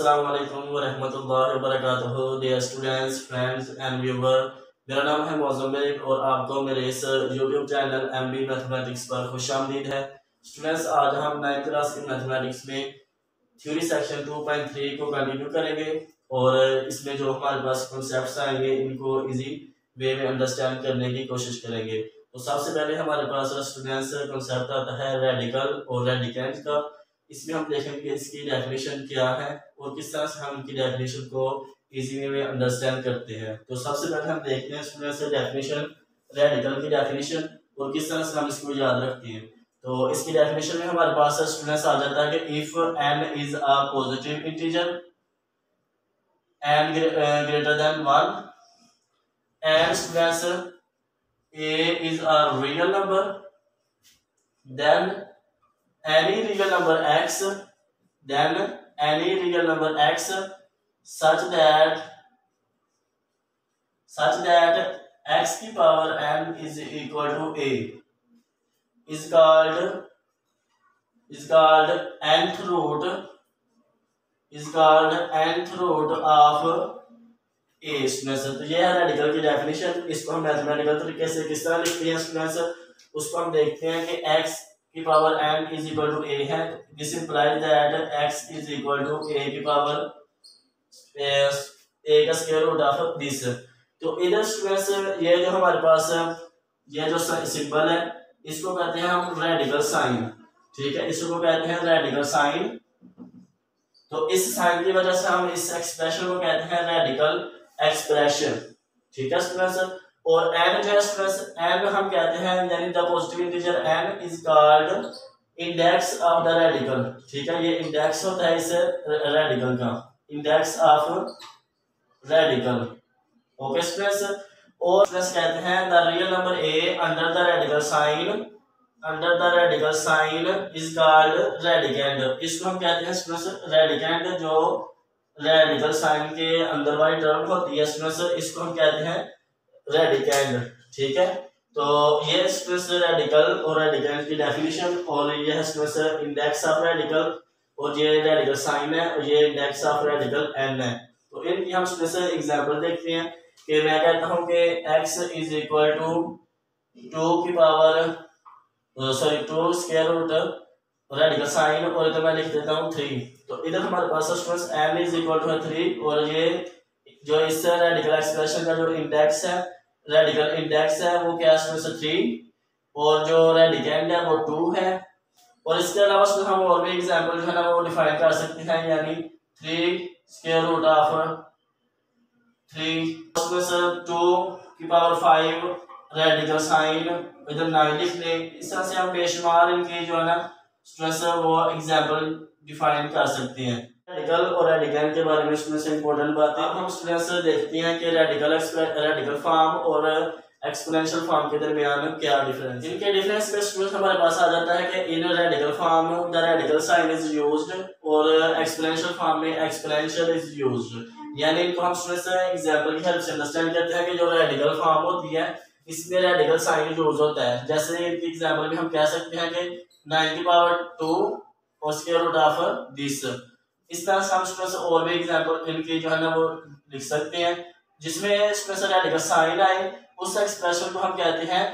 अस्सलाम वालेकुम वरहमतुल्लाहि वबरकातुहू। Dear students, friends and viewer, मेरा नाम है मोज़म्मिल और आपको मेरे इस यूट्यूब चैनल MB मैथमेटिक्स पर खुशामदीद है। स्टूडेंट्स, आज हम 9th क्लास की मैथमेटिक्स में थ्योरी सेक्शन 2.3 को कंटिन्यू करेंगे और इसमें जो हमारे पास कॉन्सेप्ट्स आएंगे इनको इजी वे में अंडरस्टैंड करने की कोशिश करेंगे। तो सबसे पहले हमारे पास स्टूडेंट्स कॉन्सेप्ट आता है रेडिकल और रेडिकेंट का। इसमें हम देखेंगे इसकी डेफिनेशन क्या है और किस तरह से हम इनकी डेफिनेशन को इजी वे में अंडरस्टैंड करते हैं। तो सबसे पहले हम देखते हैं स्टूडेंट्स डेफिनेशन, रेडिकल की डेफिनेशन और किस तरह से हम इसको याद रखते हैं। तो इसकी डेफिनेशन में हमारे पास स्टूडेंट्स आ जाता है कि if n is a positive integer n greater than 1 and students a is a real number, then any real number x such that x की power n is equal to a is called nth root of a students. तो ये है radical की definition. इसको हम mathematical तरीके से किस तरह लिखते हैं स्टूडेंट्स, उसको हम देखते हैं कि x की power n is equal to a है। This implies that x is equal to a की पावर a का स्क्वायर रूट ऑफ दिस। तो इधर स्टूडेंट्स ये जो हमारे पास ये जो सिंबल है इसको कहते हैं हम रेडिकल साइन। ठीक है, इसको कहते हैं रेडिकल साइन। तो इस साइन की वजह से हम इस एक्सप्रेशन को कहते हैं रेडिकल एक्सप्रेशन। ठीक है स्टूडेंट्स, और n जो है स्टूडेंट्स n हम कहते हैं यानी the positive integer n is called index of the radical. ठीक है, ये इंडेक्स होता है इस रेडिकल का, index of radical. Okay students, और स्टूडेंट्स कहते हैं the real number a under the radical sign is called radicand. इसको हम कहते हैं स्टूडेंट्स रेडिकेंड। जो रेडिकल साइन के अंदर वाली टर्म होती है स्टूडेंट्स इसको हम कहते हैं रेडिकेंड। ठीक है, तो ये स्टूडेंट्स रेडिकल और रेडिकेंड की डेफिनेशन, और ये है स्टूडेंट्स इंडेक्स ऑफ रेडिकल, और ये रेडिकल साइन है और ये इंडेक्स ऑफ रेडिकल n है। तो इनकी हम स्टूडेंट्स एग्जांपल देखते हैं कि मैं कहता हूं कि x इज इक्वल टू 2 की power 2 square root radical sign, और इधर मैं लिख देता हूँ 3। तो इधर हमारे पास students n is equal to 3, और ये जो इस रेडिकल एक्सप्रेशन का जो इंडेक्स है, रेडिकल इंडेक्स है वो क्या है स्टूडेंट्स 3, और जो रेडिकेंड है वो 2 है। और इसके अलावा हम और भी एग्जांपल जो है ना वो डिफाइन कर सकते हैं, यानी 3 स्क्वायर रूट ऑफ 3 2 की पावर 5 रेडिकल साइन, इधर 9 लिख ले। इस तरह से हम बेशुमार इनके जो है ना स्टूडेंट्स वो एग्जांपल डिफाइन कर सकते हैं। रेडिकल और रेडिकेंड के बारे में स्टूडेंट्स इंपॉर्टेंट बात है। अब हम स्टूडेंट्स देखते हैं कि रेडिकल फॉर्म और एक्सपोनेंशियल फॉर्म के दरमियान क्या डिफरेंस। इनके डिफरेंस में स्टूडेंट्स हमारे पास आ जाता है कि in radical form the radical sign is used, और एक्सपोनेंशियल फॉर्म में एक्सपोनेंशियल इज यूज्ड। यानी इनको हम स्टूडेंट्स एग्जांपल की हेल्प से अंडरस्टैंड करते हैं कि जो रेडिकल फॉर्म होती है इसमें रेडिकल साइन यूज होता है। जैसे इनकी एग्जांपल में हम कह सकते हैं कि 9 की पावर 2 और स्क्वायर रूट ऑफ दिस। इस तरह से हम स्टूडेंट्स और भी एग्जांपल इनके जो है ना वो लिख सकते हैं जिसमें स्टूडेंट्स रेडिकल साइन आए। उस एक्सप्रेशन को हम कहते हैं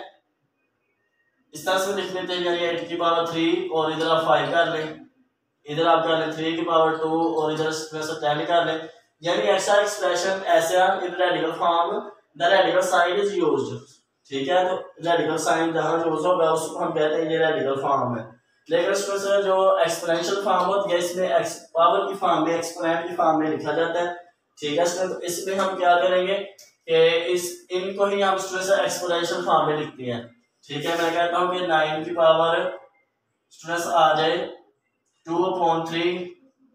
इस तरह से लिख लेते हैं, यानी 8 की पावर 3 और इधर आप 5 कर लें, इधर आप कर लें 3 की पावर 2 और इधर 10 कर लें। यानी ऐसा एक्सप्रेशन ऐसा in radical form the radical sign is used. ठीक है, तो रेडिकल साइन जहां यूज होगा उसको हम कहते हैं ये रेडिकल फॉर्म है। लेकिन स्टूडेंट्स जो एक्सपोनेंशियल फॉर्म होती है इसमें पावर की फॉर्म में, एक्सपोनेंट की फॉर्म में लिखा जाता है। ठीक है स्टूडेंट, तो इसमें हम क्या करेंगे कि इनको ही हम स्टूडेंट्स एक्सपोनेंशियल फॉर्म में लिखते हैं। ठीक है, मैं कहता हूं कि 9 की पावर स्टूडेंट्स आ जाए 2/3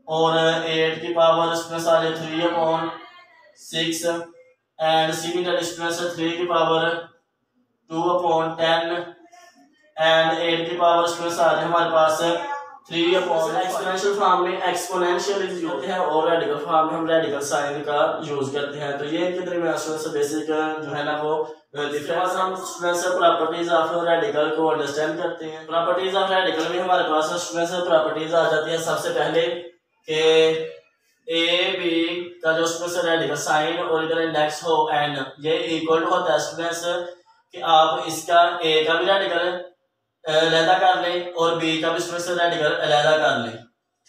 और 8 की पावर स्टूडेंट्स आ जाए 3/6 एंड सिमिलरली स्टूडेंट्स 3 की पावर 2/10 एंड 8 की पावर स्टूडेंट्स आ जाए हमारे पास 3/। एक्सपोनेंशियल फॉर्म में एक्सपोनेंशियल यूज होते हैं और रेडिकल फॉर्म में हम रेडिकल साइन का यूज करते हैं। तो ये इनके दरमियान स्टूडेंट्स बेसिक जो है ना वो डिफरेंस। हम स्टूडेंट्स प्रॉपर्टीज ऑफ रेडिकल को अंडरस्टैंड करते हैं। प्रॉपर्टीज ऑफ रेडिकल में हमारे पास स्टूडेंट्स प्रॉपर्टीज आ जाती है। सबसे पहले कि ए बी का जो स्टूडेंट्स रेडिकल साइन और इधर इंडेक्स हो एन, ये इक्वल होता है स्टूडेंट्स कि आप इसका ए का भी रेडिकल अलहदा कर लें और बी का भी स्टूडेंट्स रेडिकल अलहदा कर लें,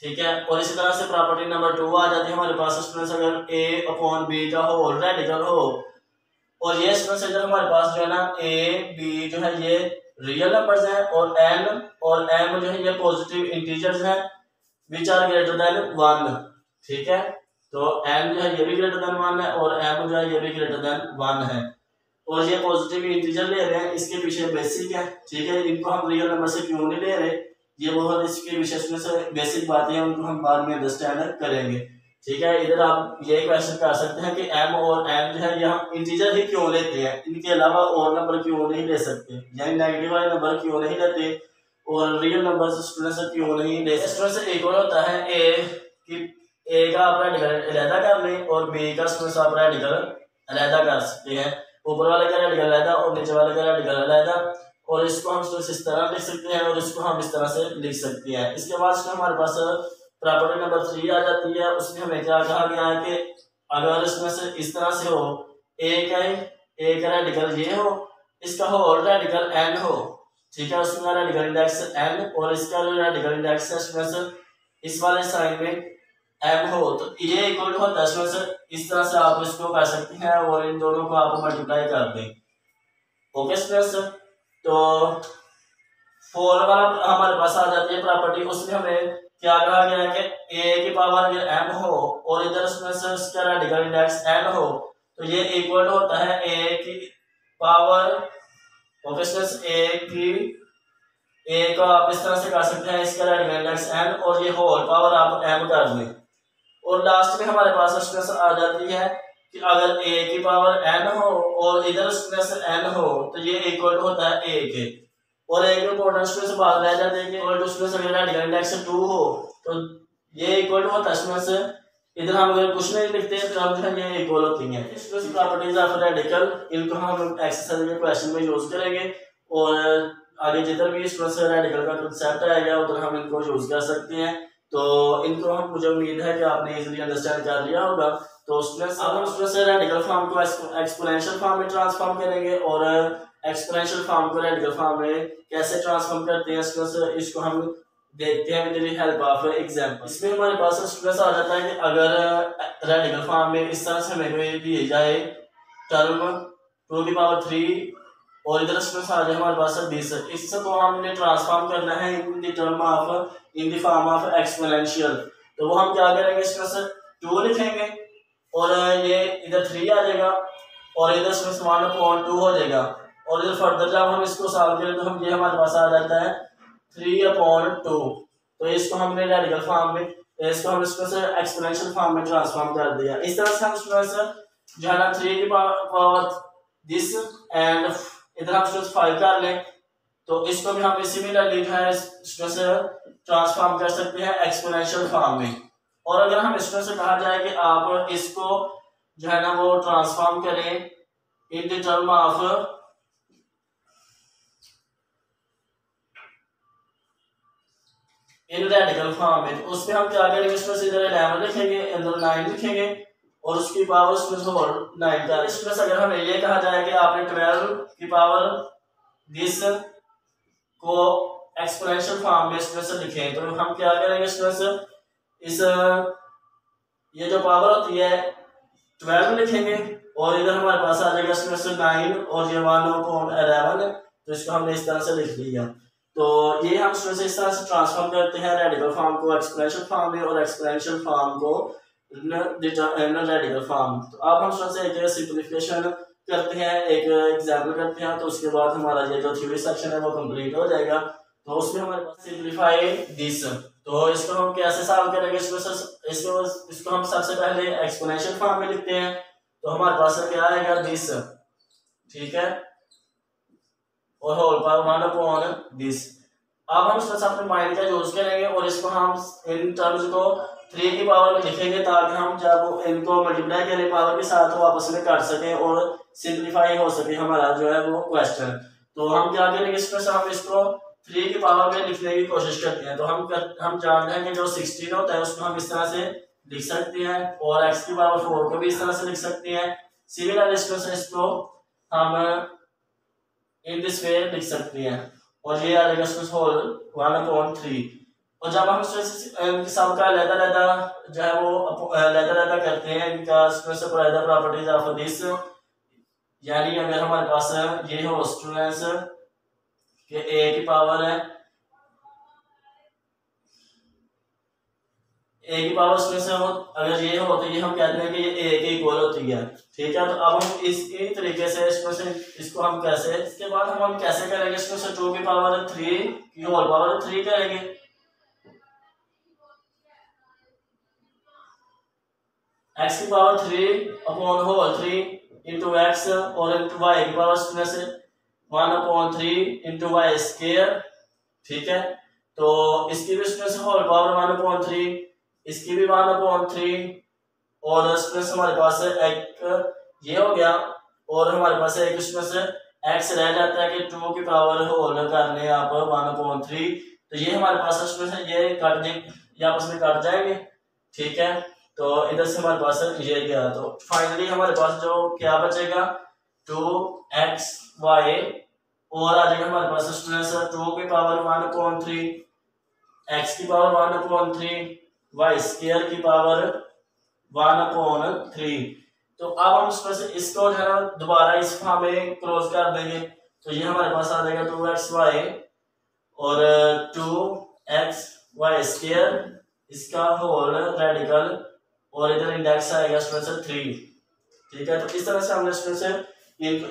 ठीक है। और इसी तरह से प्रॉपर्टी नंबर 2 आ जाती है हमारे पास स्टूडेंट्स, अगर ए अपॉन बी का होल रेडिकल हो और ये स्टूडेंट्स इधर हमारे पास जो है ना ए बी जो है ये रियल नंबर्स हैं और एन और एम जो है ये पॉजिटिव इंटीजर्स हैं विच आर ग्रेटर देन 1, ठीक है। तो एन जो है ये भी ग्रेटर देन 1 है और एम जो है ये भी ग्रेटर देन 1 है और ये पॉजिटिव इंटीजर ले रहे हैं, इसके पीछे बेसिक है, ठीक है। इनको हम रियल नंबर से क्यों नहीं ले रहे, ये बहुत इसके विशेष में से बेसिक बातें हैं, उनको हम बाद में अंडरस्टैंड करेंगे, ठीक है। इधर आप ये क्वेश्चन कर सकते हैं कि एम और एन जो है यहाँ इंटीजर ही क्यों लेते हैं, इनके अलावा और नंबर क्यों नहीं ले सकते, यानी नेगेटिव वाले नंबर क्यों नहीं लेते और रियल नंबर स्टूडेंट से क्यों नहीं ले सकते। स्टूडेंट से एक और होता है ए का आप रेडिकल अलहदा कर लें और बी का स्टूडेंट आप रेडिकल अलहदा कर सकते हैं, ऊपर वाले का रेडिकल अलहदा और नीचे वाले का रेडिकल अलहदा, और इसको हम इस तरह लिख सकते हैं और इसको हम इस तरह से लिख सकते हैं। इसके बाद हमारे पास प्रॉपर्टी नंबर 3 आ जाती है, उसमें हमें क्या कहा गया है कि अगर इसमें से इस तरह से हो ए का रेडिकल ये हो, इसका होल रेडिकल एन हो, ठीक है, उसमें रेडिकल इंडेक्स एन और इसका रेडिकल इंडेक्स है इस वाले साइन में एम हो, तो ये इक्वल होता है इसमें इस तरह से आप इसको कर सकते हैं और इन दोनों को आप मल्टीप्लाई कर दें, ओके स्टूडेंट्स। तो 4 वाला हमारे पास आ जाती है प्रॉपर्टी, उसमें हमें क्या कहा गया है कि ए की पावर अगर एम हो और इधर उसमें से इसका रेडिकल इंडेक्स एन हो तो ये इक्वल होता है ए की पावर, ओके स्टूडेंट्स, ए को आप इस तरह से कर सकते हैं इसका रेडिकल इंडेक्स एन और ये होल पावर आप एम कर दें। और लास्ट में हमारे पास स्ट्रेस आ जाती है कि अगर ए की पावर एन हो और इधर स्ट्रेस एन हो तो ये इक्वल होता है ए के, और एक इंपॉर्टेंट स्ट्रेस बात रह जाती है कि इक्वल टू स्ट्रेस अगर रेडिकल इंडेक्स 2 हो तो ये इक्वल होता है स्ट्रेस, इधर हम अगर कुछ नहीं लिखते तो हम जो है ये इक्वल होती हैं। स्ट्रेस प्रॉपर्टीज ऑफ रेडिकल, इनको हम एक्सरसाइज के क्वेश्चन में यूज करेंगे और आगे जिधर भी स्ट्रेस रेडिकल का कांसेप्ट आएगा उधर हम इनको यूज कर सकते हैं। तो इनको हम, मुझे उम्मीद है कि आपने इजीली अंडरस्टैंड कर लिया होगा। तो स्ट्रेस हम स्ट्रेस रेडिकल फॉर्म को एक्सपोनेंशियल फॉर्म में ट्रांसफॉर्म करेंगे और एक्सपोनेंशियल फॉर्म को रेडिकल फॉर्म में कैसे ट्रांसफॉर्म करते हैं स्ट्रेस, इसको हम देखते हैं with the help of example. इसमें हमारे पास स्ट्रेस आ जाता है कि अगर रेडिकल फॉर्म में इस तरह से हमें दिए जाए टर्म 2 की पावर 3 और इधर स्ट्रेस आ जाए हमारे पास 20, इससे तो हमने ट्रांसफॉर्म करना है in the form of exponential. तो वो हम क्या करेंगे, स्ट्रेस 2 लिखेंगे और ये इधर 3 आ जाएगा और इधर स्ट्रेस 1/2 हो जाएगा और इधर फर्दर जब हम इसको सॉल्व करें तो हम ये हमारे पास आ जाता है 3/2। तो इसको हमने रेडिकल फॉर्म में, इसको हम स्ट्रेस एक्सपोनेंशियल फॉर्म में ट्रांसफॉर्म कर दिया। इस तरह से हम स्ट्रेस जो है ना 3 की पावर दिस एंड इधर हम स्ट्रेस 5 कर लें तो इसको भी हम सिमिलरली जो है स्ट्रेस ट्रांसफॉर्म कर सकते हैं एक्सपोनेंशियल फॉर्म में। और अगर हम स्ट्रेस से कहा जाए कि आप इसको जो है ना वो ट्रांसफॉर्म करें in the term of in radical form में, तो उसमें हम क्या करेंगे, स्ट्रेस इधर 11 लिखेंगे, इधर 9 लिखेंगे और उसकी पावर स्ट्रेस होल 9 का स्ट्रेस। अगर हमें ये कहा जाए कि आपने 12 की पावर दिस को एक्सपोनेंशियल फॉर्म में स्ट्रेस लिखें तो हम क्या करेंगे, स्ट्रेस इस ये जो पावर होती है 12 लिखेंगे और इधर हमारे पास आ जाएगा स्ट्रेस 9 और ये 1/11, तो इसको हमने इस तरह से लिख लिया। तो ये हम स्ट्रेस इस तरह से ट्रांसफॉर्म करते हैं रेडिकल फॉर्म को एक्सपोनेंशियल फॉर्म में और एक्सपोनेंशियल फॉर्म को रेडिकल फॉर्म। तो अब हम स्ट्रेस एक सिंपलीफिकेशन करते हैं, एक एग्जाम्पल करते हैं, तो उसके बाद हमारा ये जो थ्योरी सेक्शन है वो कंप्लीट हो जाएगा। तो उसमें हमारे पास सिंपलीफाई दिस, तो इसको हम कैसे सॉल्व करेंगे, इसको हम सबसे पहले एक्सपोनेंशियल फॉर्म में लिखते हैं। तो हमारे पास क्या आएगा दिस, ठीक है, और होल पावर 1/दिस। अब हम इसका अपने माइंड का यूज करेंगे और इसको हम इन टर्म्स को 3 की पावर में लिखेंगे ताकि हम जब इनको मल्टीप्लाई करें पावर के साथ वो आपस में काट सके और सिंप्लीफाई हो सके हमारा जो है वो क्वेश्चन। तो हम क्या करेंगे, इसमें हम इसको 3 की पावर में लिखने की कोशिश करते हैं। तो हम जानते हैं कि जो 16 होता है उसको हम इस तरह से लिख सकते हैं और x की पावर 4 को भी इस तरह से लिख सकते हैं। सिमिलर इसको हम इन दिस वे लिख सकते हैं और ये आ जाएगा होल 1/3। और जब हम सब का अलग-अलग जो है वो अलग-अलग करते हैं इनका अलग प्रॉपर्टीज ऑफ दिस, यानी अगर हमारे पास ये हो स्टूडेंट्स कि a की पावर है a की पावर से हो, अगर ये हो तो ये हम कहते हैं कि ये a के इक्वल होती है। ठीक है, तो अब हम इसी तरीके से इसको हम कैसे, इसके बाद हम कैसे करेंगे, इसमें से 2 की पावर 3 की होल पावर 3 करेंगे। x की power 3 upon whole 3 into x और इंटू वाई की पावर से 1/3 इंटू वाई स्क्वायर। ठीक है, तो इसकी भी से होल पावर 1/3, इसकी भी 1/3 और इसमें से हमारे पास एक ये हो गया और हमारे पास एक इसमें से x रह जाता है कि 2 की पावर होल करने आप 1/3, तो ये हमारे पास इसमें से ये कट ये आपस में कट जाएंगे। ठीक है, तो इधर से हमारे पास ये गया, तो फाइनली हमारे पास जो क्या बचेगा 2xy और आ जाएगा हमारे पास स्टूडेंट्स 2 की पावर 1/3, x की पावर 1/3, y स्क्वायर की पावर 1/3। तो अब हम इसमें से इसको जो है दोबारा इस फॉर्म में क्लोज कर देंगे, तो ये हमारे पास आ जाएगा 2xy और 2xy स्क्वायर इसका होल रेडिकल और इधर इंडेक्स आएगा इसमें से 3। ठीक है, तो इस तरह से हमने इसमें से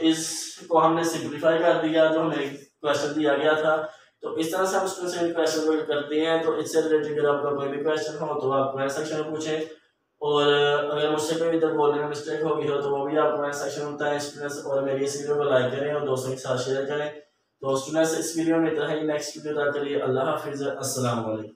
इसको हमने सिंप्लीफाई कर दिया जो हमें क्वेश्चन दिया गया था। तो इस तरह से हम इसमें से क्वेश्चन को करते हैं। तो इससे रिलेटेड अगर आपका कोई भी क्वेश्चन हो तो आप कमेंट सेक्शन में पूछें, और अगर मुझसे कोई इधर बोलने में मिस्टेक होगी हो तो वो भी आप कमेंट सेक्शन में बताएं स्टूडेंट्स, और मेरी इस वीडियो को लाइक करें और दोस्तों के साथ शेयर करें। तो स्टूडेंट्स इस वीडियो में इतना ही, नेक्स्ट वीडियो तक के लिए अल्लाह हाफिज़, अस्सलाम वालेकुम।